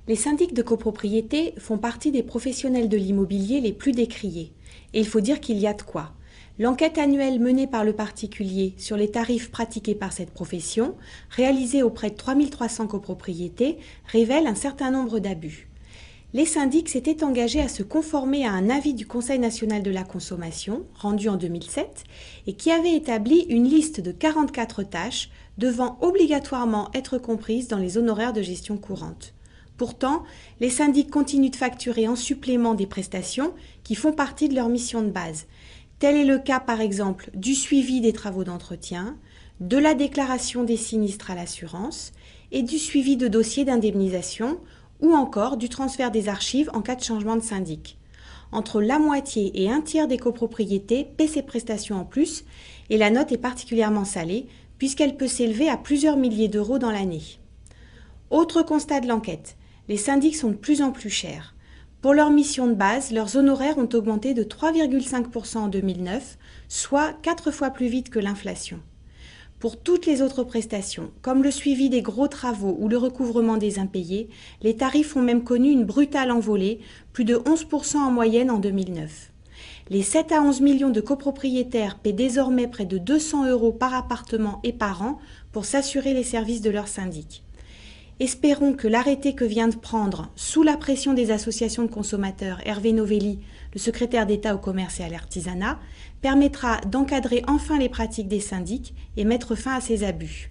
Les syndics de copropriété font partie des professionnels de l'immobilier les plus décriés. Et il faut dire qu'il y a de quoi. L'enquête annuelle menée par le particulier sur les tarifs pratiqués par cette profession, réalisée auprès de 3300 copropriétés, révèle un certain nombre d'abus. Les syndics s'étaient engagés à se conformer à un avis du Conseil national de la consommation, rendu en 2007, et qui avait établi une liste de 44 tâches devant obligatoirement être comprises dans les honoraires de gestion courante. Pourtant, les syndics continuent de facturer en supplément des prestations qui font partie de leur mission de base. Tel est le cas par exemple du suivi des travaux d'entretien, de la déclaration des sinistres à l'assurance et du suivi de dossiers d'indemnisation ou encore du transfert des archives en cas de changement de syndic. Entre la moitié et un tiers des copropriétés paient ces prestations en plus et la note est particulièrement salée puisqu'elle peut s'élever à plusieurs milliers d'euros dans l'année. Autre constat de l'enquête, les syndics sont de plus en plus chers. Pour leur mission de base, leurs honoraires ont augmenté de 3,5% en 2009, soit 4 fois plus vite que l'inflation. Pour toutes les autres prestations, comme le suivi des gros travaux ou le recouvrement des impayés, les tarifs ont même connu une brutale envolée, plus de 11% en moyenne en 2009. Les 7 à 11 millions de copropriétaires paient désormais près de 200 € par appartement et par an pour s'assurer les services de leur syndic. Espérons que l'arrêté que vient de prendre, sous la pression des associations de consommateurs, Hervé Novelli, le secrétaire d'État au commerce et à l'artisanat, permettra d'encadrer enfin les pratiques des syndics et mettre fin à ces abus.